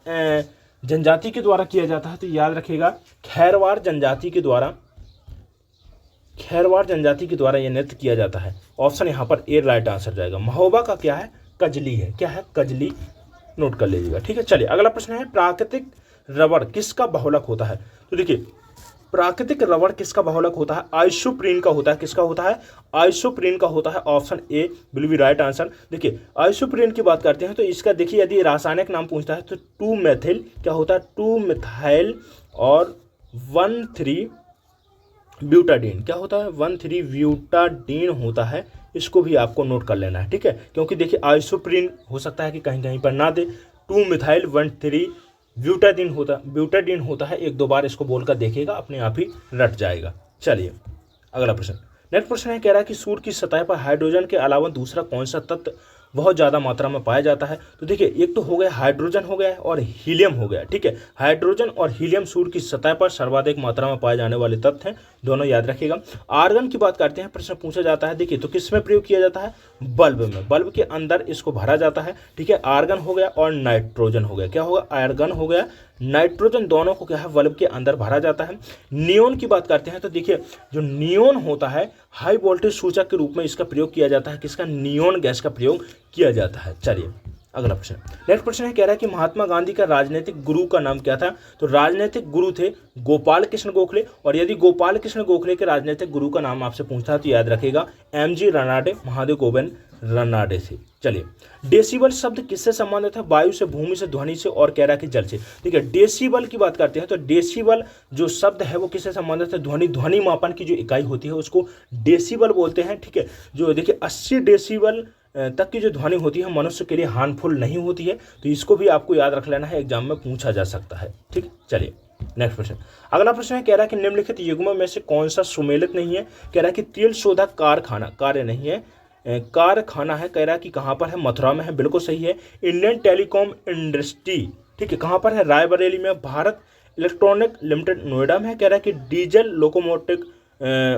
जनजाति के द्वारा किया जाता है? तो याद रखेगा खैरवार जनजाति के द्वारा, खैरवार जनजाति के द्वारा यह नृत्य किया जाता है। ऑप्शन यहाँ पर ए राइट आंसर जाएगा। महोबा का क्या है? कजली है। क्या है? कजली, नोट कर लीजिएगा, ठीक है। चलिए अगला प्रश्न है, प्राकृतिक रबड़ किसका बहुलक होता है? तो देखिए प्राकृतिक रबड़ किसका बहुलक होता है? आइसोप्रीन का होता है। किसका होता है? आइसोप्रीन का होता है। Option A will be right answer. देखिए आइसोप्रीन की बात करते हैं तो इसका देखिए यदि रासायनिक नाम पूछता है तो 2 मेथिल क्या होता है? 2 मिथाइल और 1,3 ब्यूटाडीन। क्या होता है? 1,3 ब्यूटाडीन होता है। इसको भी आपको नोट कर लेना है, ठीक है, क्योंकि देखिए आइसोप्रीन हो सकता है कि कहीं कहीं पर ना दे। 2 मिथाइल 1,3 ब्यूटाडीन होता है। एक दो बार इसको बोलकर देखिएगा, अपने आप ही रट जाएगा। चलिए अगला प्रश्न, नेक्स्ट प्रश्न है, कह रहा है कि सूर्य की सतह पर हाइड्रोजन के अलावा दूसरा कौन सा तत्व बहुत ज़्यादा मात्रा में पाया जाता है? तो देखिए एक तो हो गया हाइड्रोजन हो गया और हीलियम हो गया, ठीक है। हाइड्रोजन और हीलियम सूर्य की सतह पर सर्वाधिक मात्रा में पाए जाने वाले तत्व हैं, दोनों याद रखिएगा। आर्गन की बात करते हैं, प्रश्न पूछा जाता है, देखिए तो किस में प्रयोग किया जाता है? बल्ब में, बल्ब के अंदर इसको भरा जाता है, ठीक है। आर्गन हो गया और नाइट्रोजन हो गया। क्या होगा? आर्गन हो गया, नाइट्रोजन, दोनों को क्या है? बल्ब के अंदर भरा जाता है। नियोन की बात करते हैं तो देखिए जो नियोन होता है हाई वोल्टेज सूचक के रूप में इसका प्रयोग किया जाता है। किसका? नियोन गैस का प्रयोग किया जाता है। चलिए अगला प्रश्न, नेक्स्ट प्रश्न है, कह रहा है कि महात्मा गांधी का राजनीतिक गुरु का नाम क्या था? तो राजनीतिक गुरु थे गोपाल कृष्ण गोखले। और यदि गोपाल कृष्ण गोखले के राजनीतिक गुरु का नाम आपसे पूछता है तो याद रखिएगा MG रनाडे, महादेव गोविंद रनाडे से। चलिए डेसिबल शब्द किससे संबंधित है? वायु से, भूमि से, ध्वनि से, और कह रहा है कि जल से। ठीक है, डेसिबल की बात करते हैं तो डेसिबल जो शब्द है वो किससे संबंधित है? ध्वनि मापन की जो इकाई होती है उसको डेसिबल बोलते हैं। ठीक है, जो देखिए 80 डेसिबल तक की जो ध्वनि होती है मनुष्य के लिए हार्मफुल नहीं होती है, तो इसको भी आपको याद रख लेना है, एग्जाम में पूछा जा सकता है। ठीक, चलिए नेक्स्ट प्रश्न, अगला प्रश्न है, कह रहा है कि निम्नलिखित युग्मों में से कौन सा सुमेलित नहीं है? कह रहा है कि तेल शोधक कारखाना, कार्य नहीं है, कारखाना है। कह रहा है कि कहाँ पर है? मथुरा में है, बिल्कुल सही है। इंडियन टेलीकॉम इंडस्ट्री, ठीक है, कहाँ पर है? रायबरेली में। भारत इलेक्ट्रॉनिक लिमिटेड नोएडा में है। कह रहा है कि diesel locomotive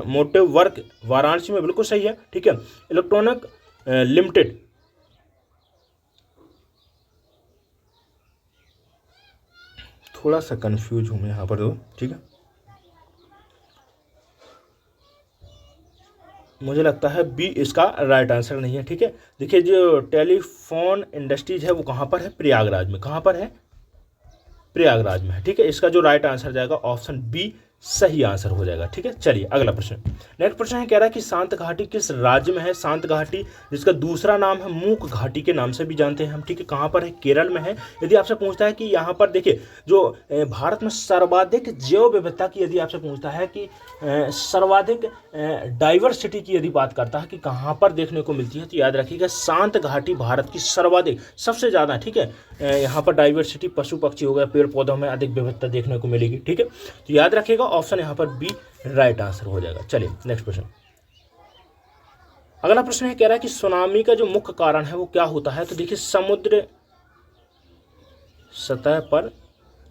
motive work Varanasi में, बिल्कुल सही है। ठीक है, इलेक्ट्रॉनिक लिमिटेड थोड़ा सा कंफ्यूज हूँ मैं यहाँ पर, ठीक है। मुझे लगता है बी इसका राइट आंसर नहीं है। ठीक है, देखिए जो टेलीफोन इंडस्ट्रीज है वो कहाँ पर है, प्रयागराज में। कहाँ पर है, प्रयागराज में है। ठीक है, इसका जो राइट आंसर जाएगा ऑप्शन बी सही आंसर हो जाएगा। ठीक है, चलिए अगला प्रश्न। नेक्स्ट प्रश्न है, कह रहा है कि शांत घाटी किस राज्य में है। शांत घाटी जिसका दूसरा नाम है मूक घाटी के नाम से भी जानते हैं हम। ठीक है, कहाँ पर है, केरल में है। यदि आपसे पूछता है कि यहाँ पर देखिए जो भारत में सर्वाधिक जैव विविधता की यदि आपसे पूछता है कि सर्वाधिक डाइवर्सिटी की यदि बात करता है कि कहाँ पर देखने को मिलती है, तो याद रखिएगा शांत घाटी भारत की सर्वाधिक सबसे ज़्यादा। ठीक है, यहाँ पर डाइवर्सिटी पशु पक्षी हो गया, पेड़ पौधों में अधिक विविधता देखने को मिलेगी। ठीक है, तो याद रखिएगा ऑप्शन यहाँ पर बी राइट आंसर हो जाएगा। चलिए नेक्स्ट प्रश्न। अगला प्रश्न है, कह रहा है कि सुनामी का जो मुख्य कारण है वो क्या होता है। तो देखिए समुद्र सतह पर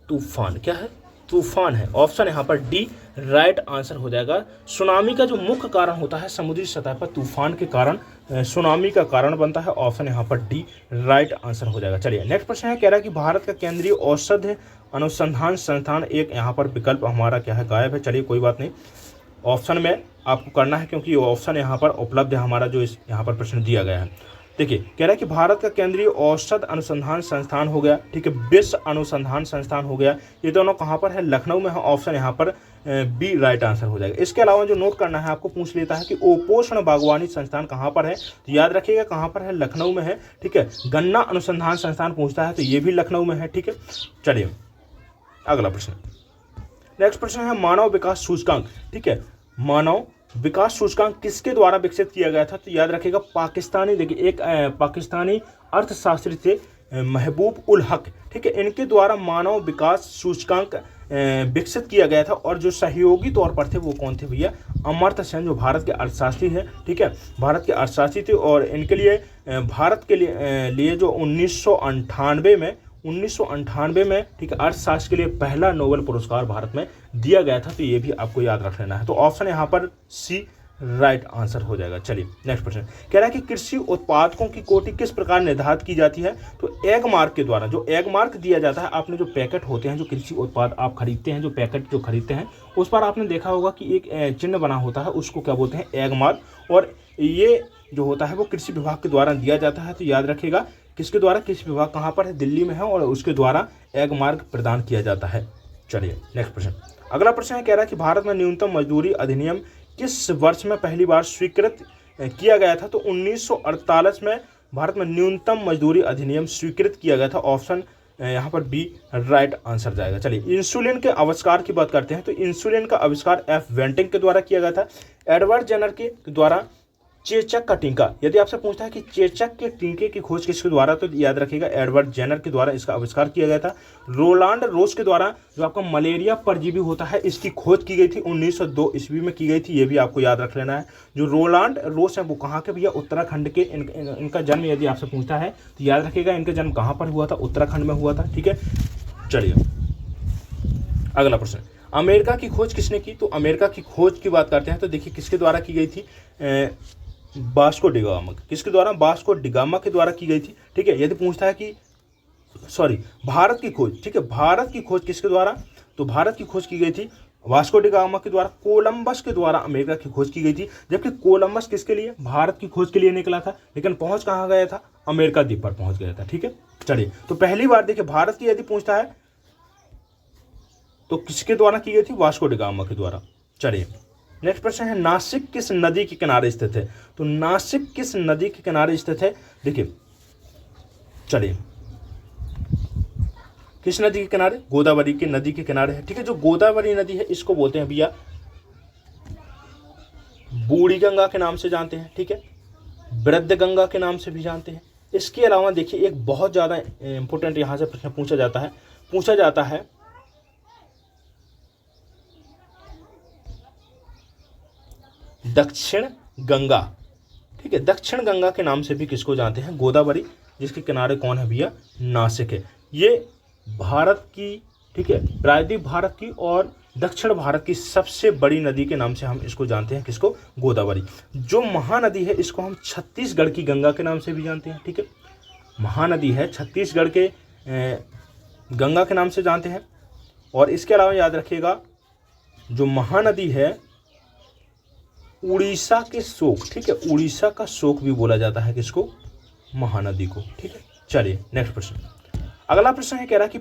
तूफान, क्या है, तूफान है। ऑप्शन यहाँ पर डी राइट आंसर हो जाएगा। सुनामी का जो मुख्य कारण होता है समुद्री सतह पर तूफान के कारण सुनामी का कारण बनता है। ऑप्शन यहाँ पर डी राइट आंसर हो जाएगा। चलिए नेक्स्ट प्रश्न है, कह रहा है कि भारत का केंद्रीय औषध अनुसंधान संस्थान, एक यहाँ पर विकल्प हमारा क्या है, गायब है। चलिए कोई बात नहीं, ऑप्शन में आपको करना है क्योंकि ऑप्शन यहाँ पर उपलब्ध है हमारा जो इस यहाँ पर प्रश्न दिया गया है। देखिए कह रहा है कि भारत का केंद्रीय औषध अनुसंधान संस्थान हो गया, ठीक है, विश्व अनुसंधान संस्थान हो गया, ये दोनों कहाँ पर है, लखनऊ में है। ऑप्शन यहाँ पर बी राइट आंसर हो जाएगा। इसके अलावा जो नोट करना है आपको, पूछ लेता है कि उपोष्ण बागवानी संस्थान कहाँ पर है, तो याद रखिएगा कहाँ पर है, लखनऊ में है। ठीक है, गन्ना अनुसंधान संस्थान पूछता है तो ये भी लखनऊ में है। ठीक है, चलिए अगला प्रश्न। नेक्स्ट प्रश्न है मानव विकास सूचकांक। ठीक है, मानव विकास सूचकांक किसके द्वारा विकसित किया गया था, तो याद रखिएगा पाकिस्तानी, देखिए एक पाकिस्तानी अर्थशास्त्री थे महबूब उल हक। ठीक है, इनके द्वारा मानव विकास सूचकांक विकसित किया गया था। और जो सहयोगी तौर पर थे वो कौन थे भैया, अमर्त्य सेन, जो भारत के अर्थशास्त्री हैं। ठीक है, भारत के अर्थशास्त्री थे और इनके लिए भारत के लिए जो 1998 में ठीक है अर्थशास्त्र के लिए पहला नोबेल पुरस्कार भारत में दिया गया था। तो ये भी आपको याद रख लेना है। तो ऑप्शन यहाँ पर सी राइट आंसर हो जाएगा। चलिए नेक्स्ट प्रश्न, कह रहा है कि कृषि उत्पादकों की कोटि किस प्रकार निर्धारित की जाती है, तो एग मार्क के द्वारा। जो एग मार्क दिया जाता है, आपने जो पैकेट होते हैं, जो कृषि उत्पाद आप खरीदते हैं, जो पैकेट जो खरीदते हैं, उस पर आपने देखा होगा कि एक चिन्ह बना होता है, उसको क्या बोलते हैं, एग मार्क। और ये जो होता है वो कृषि विभाग के द्वारा दिया जाता है। तो याद रखिएगा किसके द्वारा, कृषि विभाग कहाँ पर है, दिल्ली में है, और उसके द्वारा एग मार्क प्रदान किया जाता है। चलिए नेक्स्ट प्रश्न। अगला प्रश्न है, कह रहा है कि भारत में न्यूनतम मजदूरी अधिनियम किस वर्ष में पहली बार स्वीकृत किया गया था, तो 1948 में भारत में न्यूनतम मजदूरी अधिनियम स्वीकृत किया गया था। ऑप्शन यहाँ पर बी राइट आंसर जाएगा। चलिए इंसुलिन के आविष्कार की बात करते हैं, तो इंसुलिन का आविष्कार एफ वेंटिंग के द्वारा किया गया था। एडवर्ड जेनर के द्वारा चेचक का टीका, यदि आपसे पूछता है कि चेचक के टीके की खोज किसके द्वारा, तो याद रखिएगा एडवर्ड जेनर के द्वारा इसका आविष्कार किया गया था। रोलांड रोस के द्वारा जो आपका मलेरिया परजीवी होता है, इसकी खोज की गई थी 1902 ईस्वी में की गई थी। ये भी आपको याद रख लेना है। जो रोलांड रोस है वो कहाँ के भैया, उत्तराखंड के। इनका जन्म यदि आपसे पूछता है तो याद रखिएगा इनका जन्म कहाँ पर हुआ था, उत्तराखंड में हुआ था। ठीक है, चलिए अगला प्रश्न, अमेरिका की खोज किसने की, तो अमेरिका की खोज की बात करते हैं तो देखिए किसके द्वारा की गई थी, वास्को डिगामा। किसके द्वारा, वास्को डिगामा के द्वारा की गई थी। ठीक है, यदि पूछता है कि भारत की खोज, ठीक है, भारत की खोज किसके द्वारा, तो भारत की खोज की गई थी वास्को डिगामा के द्वारा। कोलंबस के द्वारा अमेरिका की खोज की गई थी, जबकि कोलंबस किसके लिए, भारत की खोज के लिए निकला था, लेकिन पहुंच कहाँ गया था, अमेरिका द्वीप पर पहुंच गया था। ठीक है, चलिए तो पहली बार देखिए भारत की यदि पूछता है तो किसके द्वारा की गई थी, वास्को डिगामा के द्वारा। चलिए नेक्स्ट प्रश्न है, नासिक किस नदी के किनारे स्थित है, तो नासिक किस नदी के किनारे स्थित है, देखिए चलिए किस नदी के किनारे, गोदावरी की नदी के किनारे है। ठीक है, जो गोदावरी नदी है इसको बोलते हैं भैया बूढ़ी गंगा के नाम से जानते हैं। ठीक है, वृद्ध गंगा के नाम से भी जानते हैं। इसके अलावा देखिए एक बहुत ज़्यादा इंपॉर्टेंट यहाँ से प्रश्न पूछा जाता है दक्षिण गंगा। ठीक है, दक्षिण गंगा के नाम से भी किसको जानते हैं, गोदावरी, जिसके किनारे कौन है भैया, नासिक है। ये भारत की, ठीक है, प्रायद्वीप भारत की और दक्षिण भारत की सबसे बड़ी नदी के नाम से हम इसको जानते हैं, किसको, गोदावरी। जो महानदी है इसको हम छत्तीसगढ़ की गंगा के नाम से भी जानते हैं। ठीक है, महानदी है छत्तीसगढ़ के गंगा के नाम से जानते हैं। और इसके अलावा याद रखिएगा जो महानदी है उड़ीसा के शोक, ठीक है, उड़ीसा का शोक भी बोला जाता है किसको, महानदी को, ठीक है। चलिए नेक्स्ट प्रश्न, अगला प्रश्न है, कह रहा है कि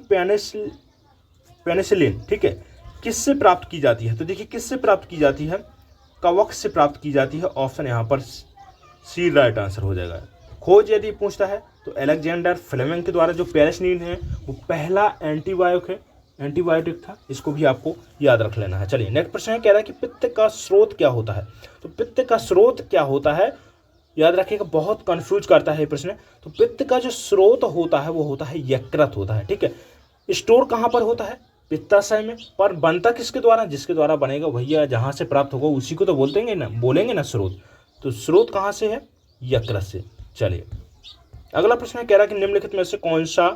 पेनिसिलिन, ठीक है, किससे प्राप्त की जाती है। तो देखिए किससे प्राप्त की जाती है, कवक से प्राप्त की जाती है। ऑप्शन यहाँ पर सी राइट आंसर हो जाएगा। खोज यदि पूछता है तो अलेक्जेंडर फ्लेमिंग के द्वारा जो पेनिसिलिन है वो पहला एंटीबायोटिक था, इसको भी आपको याद रख लेना है। चलिए नेक्स्ट प्रश्न है, कह रहा है कि पित्त का स्रोत क्या होता है। तो पित्त का स्रोत क्या होता है, याद रखिएगा, बहुत कंफ्यूज करता है ये प्रश्न। तो पित्त का जो स्रोत होता है वो होता है यकृत होता है, ठीक है। स्टोर कहाँ पर होता है, पित्ताशय में, पर बनता किसके द्वारा, जिसके द्वारा बनेगा भैया जहाँ से प्राप्त होगा उसी को तो बोलेंगे ना स्रोत। तो स्रोत कहाँ से है, यकृत से। चलिए अगला प्रश्न है, कह रहा है कि निम्नलिखित में से कौन सा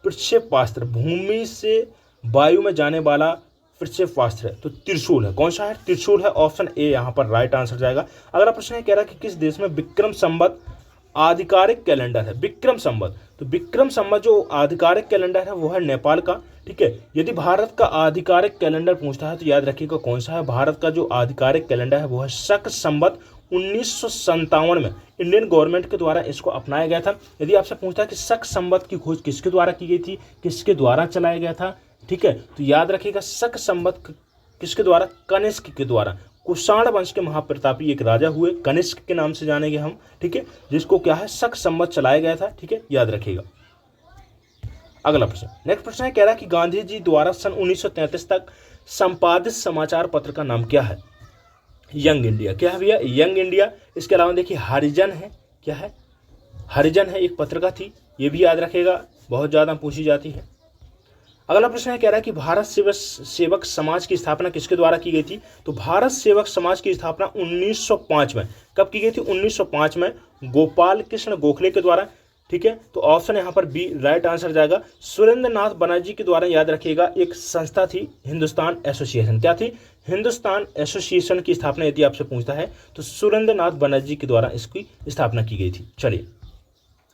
प्रक्षेपास्त्र भूमि से वायु में जाने वाला प्रक्षेपास्त्र है। तो त्रिशूल है। कौन सा है, त्रिशूल है। ऑप्शन ए यहाँ पर राइट आंसर जाएगा। अगला प्रश्न है, कह रहा है कि किस देश में विक्रम संवत आधिकारिक कैलेंडर है। विक्रम संवत, तो विक्रम संवत जो आधिकारिक कैलेंडर है वो है नेपाल का, ठीक है। यदि भारत का आधिकारिक कैलेंडर पूछता है तो याद रखिएगा कौन सा है, भारत का जो आधिकारिक कैलेंडर है वो है शक संवत 1957 में इंडियन गवर्नमेंट के द्वारा इसको अपनाया गया था। यदि आपसे पूछता है कि शक संवत की खोज किसके द्वारा की गई थी, किसके द्वारा चलाया गया था, ठीक है, तो याद रखिएगा शक संवत किसके द्वारा, कनिष्क के द्वारा। कुषाण वंश के महाप्रतापी एक राजा हुए, कनिष्क के नाम से जानेंगे हम, ठीक है, जिसको क्या है शक संवत चलाया गया था, ठीक है, याद रखिएगा। अगला प्रश्न, नेक्स्ट प्रश्न है, कह रहा है कि गांधी जी द्वारा सन 1933 तक संपादित समाचार पत्र का नाम क्या है। यंग इंडिया, क्या है भैया, यंग इंडिया। इसके अलावा देखिए हरिजन है, क्या है, हरिजन है, एक पत्रिका थी, ये भी याद रखेगा, बहुत ज़्यादा पूछी जाती है। अगला प्रश्न है, कह रहा है कि भारत सेवक समाज की स्थापना किसके द्वारा की गई थी। तो भारत सेवक समाज की स्थापना 1905 में, कब की गई थी, 1905 में गोपाल कृष्ण गोखले के द्वारा, ठीक है। तो ऑप्शन यहाँ पर बी राइट आंसर जाएगा। सुरेंद्र नाथ बनर्जी के द्वारा, याद रखिएगा, एक संस्था थी हिंदुस्तान एसोसिएशन, क्या थी, हिंदुस्तान एसोसिएशन की स्थापना यदि आपसे पूछता है तो सुरेंद्र नाथ बनर्जी के द्वारा इसकी स्थापना की गई थी। चलिए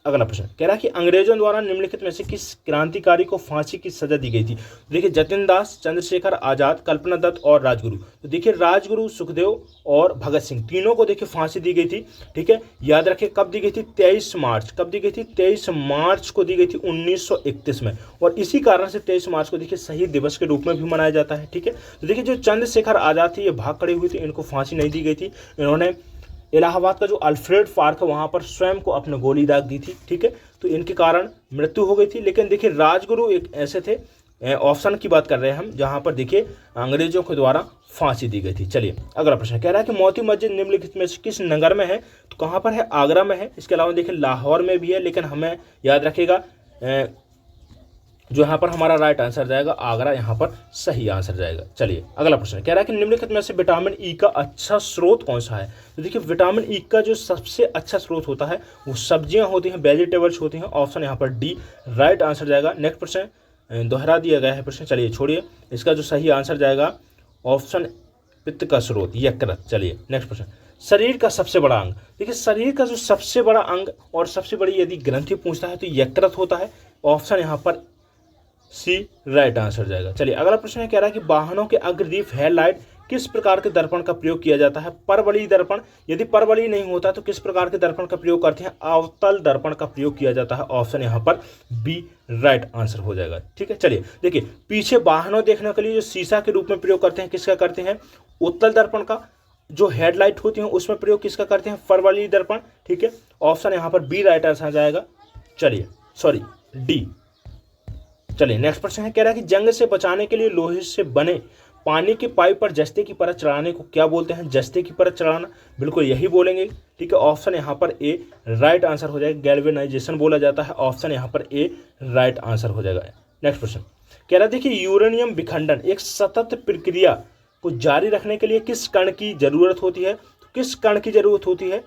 अगला प्रश्न, कह रहा है कि अंग्रेजों द्वारा निम्नलिखित में से किस क्रांतिकारी को फांसी की सजा दी गई थी। देखिए जतिन दास, चंद्रशेखर आजाद, कल्पना दत्त और राजगुरु। तो देखिए राजगुरु, सुखदेव और भगत सिंह, तीनों को देखिए फांसी दी गई थी, ठीक है। याद रखिए कब दी गई थी, 23 मार्च, कब दी गई थी, 23 मार्च को दी गई थी 1931 में। और इसी कारण से 23 मार्च को देखिए शहीद दिवस के रूप में भी मनाया जाता है, ठीक है। तो देखिए जो चंद्रशेखर आजाद थे ये भाग खड़े हुए थे, इनको फांसी नहीं दी गई थी। इन्होंने इलाहाबाद का जो अल्फ्रेड पार्क है वहाँ पर स्वयं को अपने गोली दाग दी थी, ठीक है, तो इनके कारण मृत्यु हो गई थी। लेकिन देखिए राजगुरु एक ऐसे थे, ऑप्शन की बात कर रहे हैं हम, जहाँ पर देखिए अंग्रेजों के द्वारा फांसी दी गई थी। चलिए अगला प्रश्न, कह रहा है कि मोती मस्जिद निम्नलिखित में से किस नगर में है। तो कहाँ पर है, आगरा में है। इसके अलावा देखिए लाहौर में भी है, लेकिन हमें याद रखिएगा जो यहाँ पर हमारा राइट आंसर जाएगा आगरा, यहाँ पर सही आंसर जाएगा। चलिए अगला प्रश्न, कह रहा है कि निम्नलिखित में से विटामिन ई का अच्छा स्रोत कौन सा है। तो देखिए विटामिन ई का जो सबसे अच्छा स्रोत होता है वो सब्जियां होती हैं, वेजिटेबल्स होती हैं। ऑप्शन यहाँ पर डी राइट आंसर जाएगा। नेक्स्ट प्रश्न दोहरा दिया गया है प्रश्न, चलिए छोड़िए, इसका जो सही आंसर जाएगा ऑप्शन पित्त का स्रोत यकृत। चलिए नेक्स्ट प्रश्न, शरीर का सबसे बड़ा अंग। देखिए शरीर का जो सबसे बड़ा अंग और सबसे बड़ी यदि ग्रंथि पूछता है तो यकृत होता है। ऑप्शन यहाँ पर सी राइट आंसर जाएगा। चलिए अगला प्रश्न है, कह रहा है कि वाहनों के अग्रदीप हेडलाइट किस प्रकार के दर्पण का प्रयोग किया जाता है। परवलयी दर्पण, यदि परवलयी नहीं होता तो किस प्रकार के दर्पण का प्रयोग करते हैं, अवतल दर्पण का प्रयोग किया जाता है। ऑप्शन यहाँ पर बी राइट आंसर हो जाएगा, ठीक है। चलिए देखिए पीछे वाहनों देखने के लिए जो शीशा के रूप में प्रयोग करते हैं किसका करते हैं, उत्तल दर्पण का। जो हेडलाइट होती है उसमें प्रयोग किसका करते हैं, परवलयी दर्पण, ठीक है। ऑप्शन यहाँ पर बी राइट आंसर जाएगा। चलिए सॉरी डी। चलिए नेक्स्ट प्रश्न है, कह रहा है कि जंग से बचाने के लिए लोहे से बने पानी की पाइप पर जस्ते की परत चढ़ाने को क्या बोलते हैं। जस्ते की परत चढ़ाना, बिल्कुल यही बोलेंगे, ठीक है। ऑप्शन यहाँ पर ए राइट आंसर हो जाएगा। गैल्वेनाइजेशन बोला जाता है। ऑप्शन यहाँ पर ए राइट आंसर हो जाएगा। नेक्स्ट प्रश्न कह रहा है, देखिए यूरेनियम विखंडन एक सतत प्रक्रिया को जारी रखने के लिए किस कण की जरूरत होती है। तो किस कण की जरूरत होती है,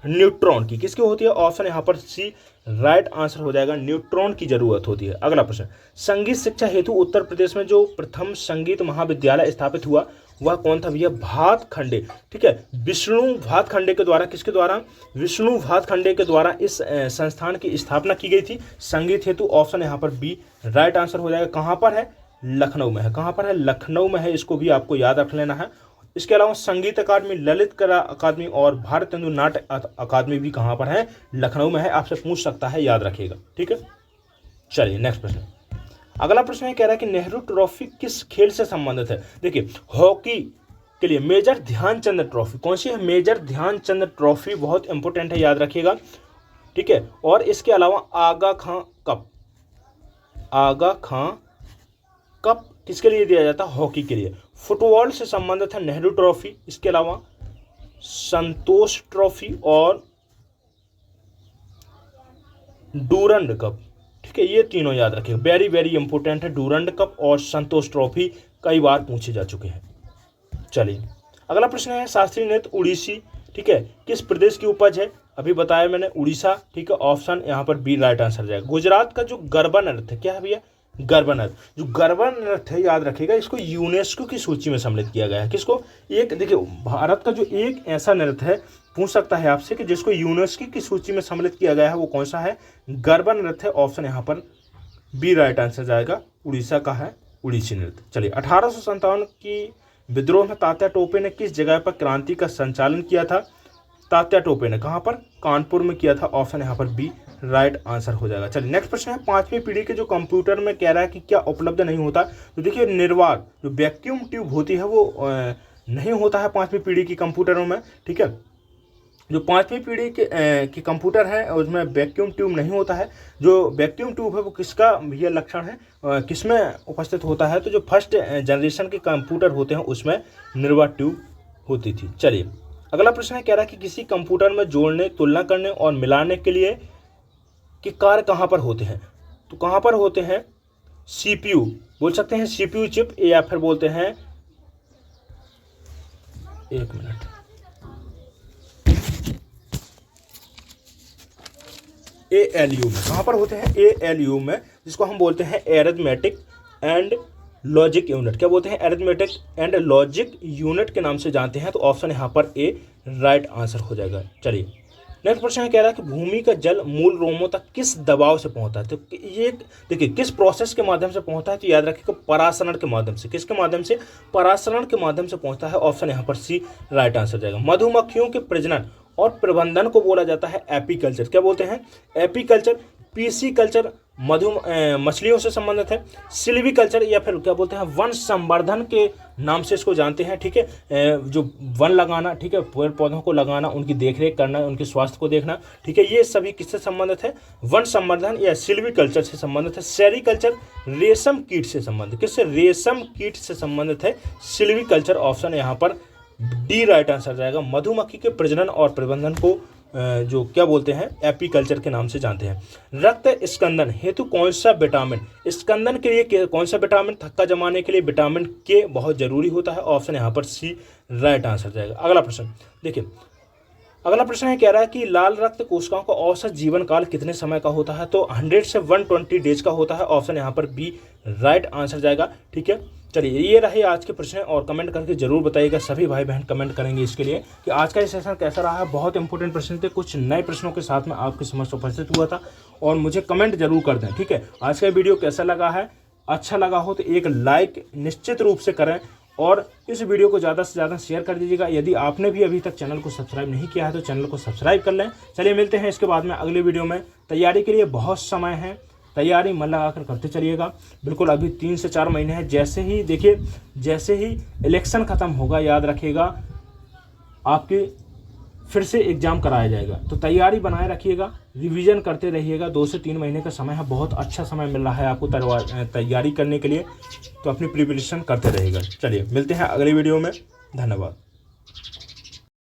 न्यूट्रॉन की। किसकी होती है, ऑप्शन यहाँ पर सी राइट आंसर हो जाएगा, न्यूट्रॉन की जरूरत होती है। अगला प्रश्न, संगीत शिक्षा हेतु उत्तर प्रदेश में जो प्रथम संगीत महाविद्यालय स्थापित हुआ वह कौन था भैया, भातखंडे, ठीक है। विष्णु भातखंडे के द्वारा, किसके द्वारा, विष्णु भातखंडे के द्वारा इस संस्थान की स्थापना की गई थी संगीत हेतु। ऑप्शन यहाँ पर बी राइट आंसर हो जाएगा। कहाँ पर है, लखनऊ में है। कहाँ पर है, लखनऊ में है। इसको भी आपको याद रख लेना है। इसके अलावा संगीत अकादमी, ललित कला अकादमी और भारत तेंदु नाट्य अकादमी भी कहाँ पर है? लखनऊ में है। आपसे पूछ सकता है, याद रखिएगा। ठीक है, चलिए नेक्स्ट प्रश्न। अगला प्रश्न ये कह रहा है कि नेहरू ट्रॉफी किस खेल से संबंधित है? देखिए, हॉकी के लिए मेजर ध्यानचंद ट्रॉफी कौन सी है? मेजर ध्यानचंद ट्रॉफी बहुत इंपॉर्टेंट है, याद रखिएगा। ठीक है, और इसके अलावा आगा खां कप, आगा खां कप किसके लिए दिया जाता है? हॉकी के लिए। फुटबॉल से संबंधित है नेहरू ट्रॉफी, इसके अलावा संतोष ट्रॉफी और डूरंड कप। ठीक है, ये तीनों याद रखिएगा, वेरी वेरी इंपॉर्टेंट है। डूरंड कप और संतोष ट्रॉफी कई बार पूछे जा चुके हैं। चलिए अगला प्रश्न है, शास्त्रीय नृत्य उड़ीसी, ठीक है, किस प्रदेश की उपज है? अभी बताया मैंने, उड़ीसा। ठीक है, ऑप्शन यहाँ पर बी राइट आंसर जाएगा। गुजरात का जो गरबा नृत्य, क्या है भैया? गरबा नृत्य। जो गरबा नृत्य है, याद रखिएगा, इसको यूनेस्को की सूची में सम्मिलित किया गया है। किसको? एक देखिए, भारत का जो एक ऐसा नृत्य है, पूछ सकता है आपसे कि जिसको यूनेस्को की सूची में सम्मिलित किया गया है, वो कौन सा है? गरबा नृत्य। ऑप्शन यहाँ पर बी राइट आंसर जाएगा, उड़ीसा का है उड़ीसी नृत्य। चलिए 1857 की विद्रोह में तात्या टोपे ने किस जगह पर क्रांति का संचालन किया था? तात्या टोपे ने कहाँ पर? कानपुर में किया था। ऑप्शन यहाँ पर बी राइट आंसर हो जाएगा। चलिए नेक्स्ट प्रश्न है, 5वीं पीढ़ी के जो कंप्यूटर में कह रहा है कि क्या उपलब्ध नहीं होता? तो देखिए, निर्वात जो वैक्यूम ट्यूब होती है वो नहीं होता है 5वीं पीढ़ी की कंप्यूटरों में। ठीक है, जो 5वीं पीढ़ी के कंप्यूटर है उसमें वैक्यूम ट्यूब नहीं होता है। जो वैक्यूम ट्यूब है वो किसका ये लक्षण है, किसमें उपस्थित होता है? तो जो फर्स्ट जनरेशन के कंप्यूटर होते हैं उसमें निर्वात ट्यूब होती थी। चलिए अगला प्रश्न है, कह रहा है कि किसी कंप्यूटर में जोड़ने, तुलना करने और मिलाने के लिए कि कार्य कहाँ पर होते हैं? तो कहाँ पर होते हैं? सीपीयू बोल सकते हैं, सीपीयू चिप, या फिर बोलते हैं, एक मिनट, एएलयू में। कहाँ पर होते हैं? एएलयू में, जिसको हम बोलते हैं अरिथमेटिक एंड लॉजिक यूनिट। क्या बोलते हैं? अरिथमेटिक एंड लॉजिक यूनिट के नाम से जानते हैं। तो ऑप्शन यहाँ पर ए राइट आंसर हो जाएगा। चलिए नेक्स्ट प्रश्न कह रहा है कि भूमि का जल मूल रोमों तक किस दबाव से पहुंचता है? तो ये देखिए, किस प्रोसेस के माध्यम से पहुंचता है? तो याद रखिएगा, परासरण के माध्यम से। किसके माध्यम से? परासरण के माध्यम से पहुंचता है। ऑप्शन यहाँ पर सी राइट आंसर जाएगा। मधुमक्खियों के प्रजनन और प्रबंधन को बोला जाता है एपीकल्चर। क्या बोलते हैं? एपीकल्चर। पीसी कल्चर मछलियों से संबंधित है। सिल्वीकल्चर या फिर क्या बोलते हैं, वन संवर्धन के नाम से इसको जानते हैं। ठीक है, जो वन लगाना, ठीक है, पेड़ पौधों को लगाना, उनकी देखरेख करना, उनके स्वास्थ्य को देखना। ठीक है, ये सभी किससे संबंधित है? वन संवर्धन या सिल्वीकल्चर से संबंधित है। सेरीकल्चर रेशम कीट से संबंधित, किससे? रेशम कीट से संबंधित है सिल्वीकल्चर। ऑप्शन यहाँ पर डी राइट आंसर जाएगा। मधुमक्खी के प्रजनन और प्रबंधन को जो क्या बोलते हैं, एपीकल्चर के नाम से जानते हैं। रक्त स्कंदन हेतु कौन सा विटामिन, स्कंदन के लिए कौन सा विटामिन, थक्का जमाने के लिए विटामिन के बहुत जरूरी होता है? ऑप्शन यहाँ पर सी राइट आंसर जाएगा। अगला प्रश्न देखिए, अगला प्रश्न है, कह रहा है कि लाल रक्त कोशिकाओं का औसत जीवन काल कितने समय का होता है? तो 100 से 120 डेज का होता है। ऑप्शन यहाँ पर बी राइट आंसर जाएगा। ठीक है, चलिए ये रहे आज के प्रश्न, और कमेंट करके जरूर बताइएगा। सभी भाई बहन कमेंट करेंगे इसके लिए कि आज का ये सेशन कैसा रहा है। बहुत इंपॉर्टेंट प्रश्न थे, कुछ नए प्रश्नों के साथ में आपके समक्ष उपस्थित हुआ था, और मुझे कमेंट जरूर कर दें। ठीक है, आज का वीडियो कैसा लगा है? अच्छा लगा हो तो एक लाइक निश्चित रूप से करें, और इस वीडियो को ज़्यादा से ज़्यादा शेयर कर दीजिएगा। यदि आपने भी अभी तक चैनल को सब्सक्राइब नहीं किया है तो चैनल को सब्सक्राइब कर लें। चलिए मिलते हैं इसके बाद में अगले वीडियो में। तैयारी के लिए बहुत समय है, तैयारी मन लगाकर करते चलिएगा। बिल्कुल अभी 3 से 4 महीने हैं। जैसे ही देखिए, जैसे ही इलेक्शन ख़त्म होगा, याद रखिएगा, आपकी फिर से एग्ज़ाम कराया जाएगा। तो तैयारी बनाए रखिएगा, रिवीजन करते रहिएगा। 2 से 3 महीने का समय है, बहुत अच्छा समय मिल रहा है आपको तैयारी करने के लिए। तो अपनी प्रिपरेशन करते रहिएगा। चलिए मिलते हैं अगले वीडियो में। धन्यवाद।